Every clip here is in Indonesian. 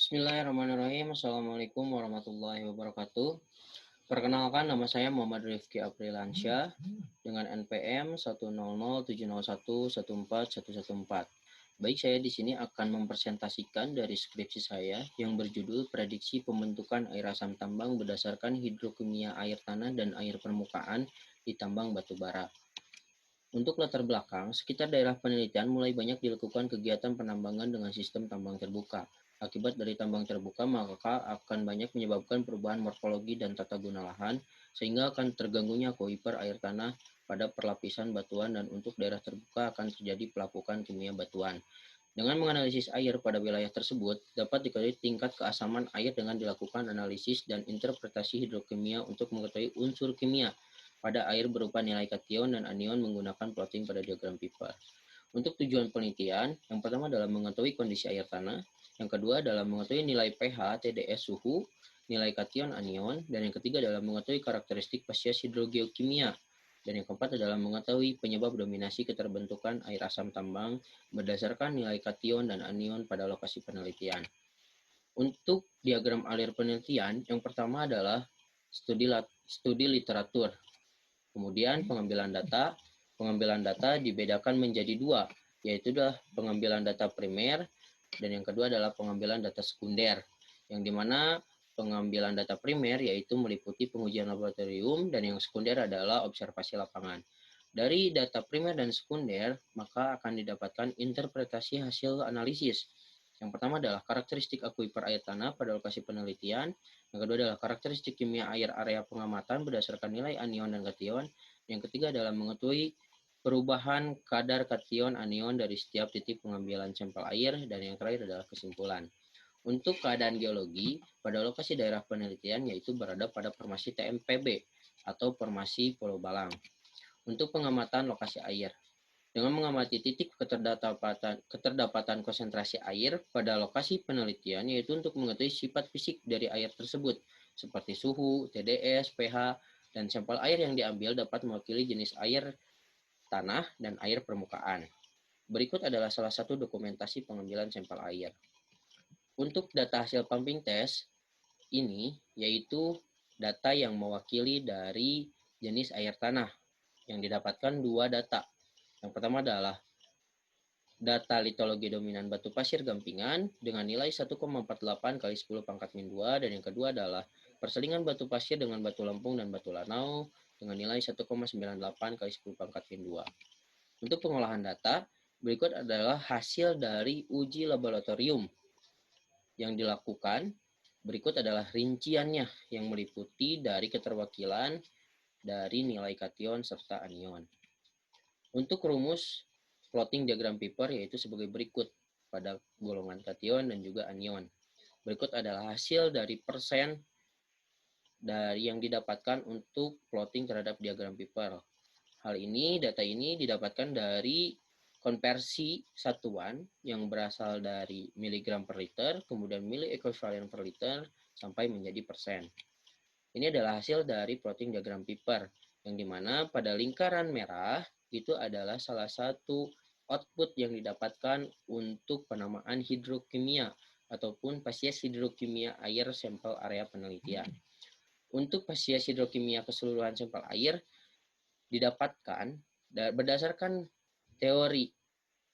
Bismillahirrahmanirrahim. Assalamualaikum warahmatullahi wabarakatuh. Perkenalkan, nama saya Muhammad Rifki Aprilansyah dengan NPM 1007011414114. Baik, saya di sini akan mempresentasikan dari skripsi saya yang berjudul Prediksi Pembentukan Air Asam Tambang Berdasarkan Hidrokimia Air Tanah dan Air Permukaan di Tambang Batubara. Untuk latar belakang, sekitar daerah penelitian mulai banyak dilakukan kegiatan penambangan dengan sistem tambang terbuka. Akibat dari tambang terbuka, maka akan banyak menyebabkan perubahan morfologi dan tata guna lahan, sehingga akan terganggunya aquifer air tanah pada perlapisan batuan, dan untuk daerah terbuka akan terjadi pelapukan kimia batuan. Dengan menganalisis air pada wilayah tersebut, dapat diketahui tingkat keasaman air dengan dilakukan analisis dan interpretasi hidrokimia untuk mengetahui unsur kimia pada air berupa nilai kation dan anion menggunakan plotting pada diagram Piper. Untuk tujuan penelitian, yang pertama adalah mengetahui kondisi air tanah, yang kedua adalah mengetahui nilai pH, TDS, suhu, nilai kation, anion, dan yang ketiga adalah mengetahui karakteristik spesies hidrogeokimia, dan yang keempat adalah mengetahui penyebab dominasi keterbentukan air asam tambang berdasarkan nilai kation dan anion pada lokasi penelitian. Untuk diagram alir penelitian, yang pertama adalah studi literatur. Kemudian pengambilan data. Pengambilan data dibedakan menjadi dua, yaitu adalah pengambilan data primer dan yang kedua adalah pengambilan data sekunder. Yang dimana pengambilan data primer yaitu meliputi pengujian laboratorium dan yang sekunder adalah observasi lapangan. Dari data primer dan sekunder, maka akan didapatkan interpretasi hasil analisis. Yang pertama adalah karakteristik aquifer air tanah pada lokasi penelitian. Yang kedua adalah karakteristik kimia air area pengamatan berdasarkan nilai anion dan kation. Yang ketiga adalah mengetahui perubahan kadar kation anion dari setiap titik pengambilan sampel air. Dan yang terakhir adalah kesimpulan. Untuk keadaan geologi, pada lokasi daerah penelitian yaitu berada pada formasi TMPB atau formasi Pulau Balang. Untuk pengamatan lokasi air, dengan mengamati titik keterdapatan konsentrasi air pada lokasi penelitian, yaitu untuk mengetahui sifat fisik dari air tersebut, seperti suhu, TDS, pH, dan sampel air yang diambil dapat mewakili jenis air tanah dan air permukaan. Berikut adalah salah satu dokumentasi pengambilan sampel air. Untuk data hasil pumping test ini, yaitu data yang mewakili dari jenis air tanah, yang didapatkan dua data. Yang pertama adalah data litologi dominan batu pasir gampingan dengan nilai 1,48 kali 10 pangkat min 2, dan yang kedua adalah perselingan batu pasir dengan batu lempung dan batu lanau dengan nilai 1,98 kali 10 pangkat min 2. Untuk pengolahan data, berikut adalah hasil dari uji laboratorium yang dilakukan. Berikut adalah rinciannya yang meliputi dari keterwakilan dari nilai kation serta anion. Untuk rumus plotting diagram Piper yaitu sebagai berikut pada golongan kation dan juga anion. Berikut adalah hasil dari persen dari yang didapatkan untuk plotting terhadap diagram Piper. Data ini didapatkan dari konversi satuan yang berasal dari miligram per liter, kemudian mili ekuivalen per liter, sampai menjadi persen. Ini adalah hasil dari plotting diagram Piper, yang dimana pada lingkaran merah itu adalah salah satu output yang didapatkan untuk penamaan hidrokimia ataupun spesies hidrokimia air sampel area penelitian. Untuk spesies hidrokimia keseluruhan sampel air didapatkan berdasarkan teori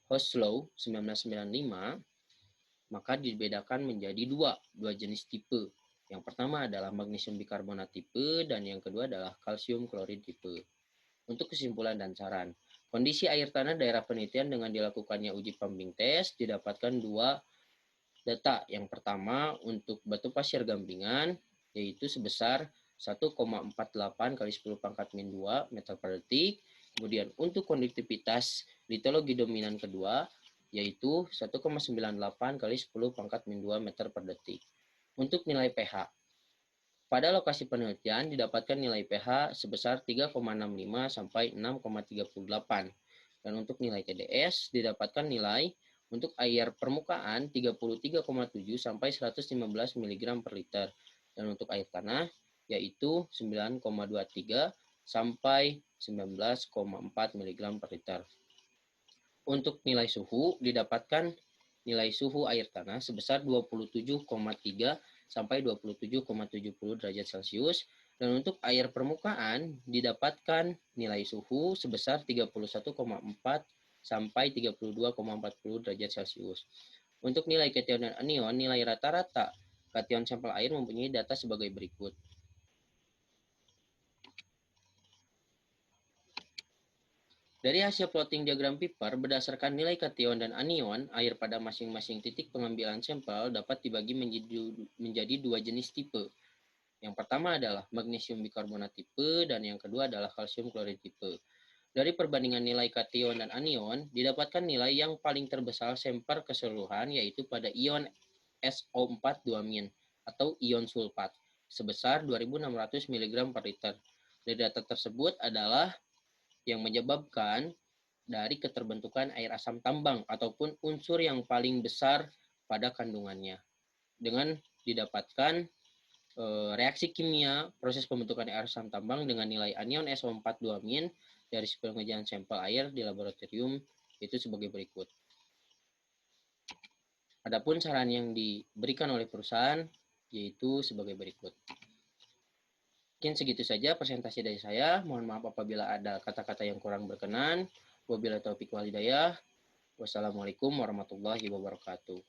Hoslow 1995, maka dibedakan menjadi dua jenis tipe. Yang pertama adalah magnesium bikarbonat tipe dan yang kedua adalah kalsium klorid tipe. Untuk kesimpulan dan saran, kondisi air tanah daerah penelitian dengan dilakukannya uji pumping test didapatkan dua data. Yang pertama untuk batu pasir gampingan yaitu sebesar 1,48 kali 10 pangkat min 2 meter per detik. Kemudian untuk konduktivitas litologi dominan kedua yaitu 1,98 kali 10 pangkat min 2 meter per detik. Untuk nilai pH, pada lokasi penelitian didapatkan nilai pH sebesar 3,65 sampai 6,38. Dan untuk nilai TDS didapatkan nilai untuk air permukaan 33,7 sampai 115 mg per liter. Dan untuk air tanah yaitu 9,23 sampai 19,4 mg per liter. Untuk nilai suhu didapatkan nilai suhu air tanah sebesar 27,3 sampai 27,70 derajat Celcius, dan untuk air permukaan didapatkan nilai suhu sebesar 31,4 sampai 32,40 derajat Celcius. Untuk nilai kation dan anion, nilai rata-rata kation sampel air mempunyai data sebagai berikut. Dari hasil plotting diagram Piper, berdasarkan nilai kation dan anion, air pada masing-masing titik pengambilan sampel dapat dibagi menjadi dua jenis tipe. Yang pertama adalah magnesium bikarbonat tipe, dan yang kedua adalah kalsium klorid tipe. Dari perbandingan nilai kation dan anion, didapatkan nilai yang paling terbesar sampel keseluruhan, yaitu pada ion SO4-2- atau ion sulfat, sebesar 2.600 mg per liter. Dari data tersebut adalah yang menyebabkan dari keterbentukan air asam tambang ataupun unsur yang paling besar pada kandungannya. Dengan didapatkan reaksi kimia proses pembentukan air asam tambang dengan nilai anion SO4-2- dari pengujian sampel air di laboratorium itu sebagai berikut. Adapun saran yang diberikan oleh perusahaan yaitu sebagai berikut. Mungkin segitu saja presentasi dari saya. Mohon maaf apabila ada kata-kata yang kurang berkenan. Wabillahi taufiq wal hidayah. Wassalamualaikum warahmatullahi wabarakatuh.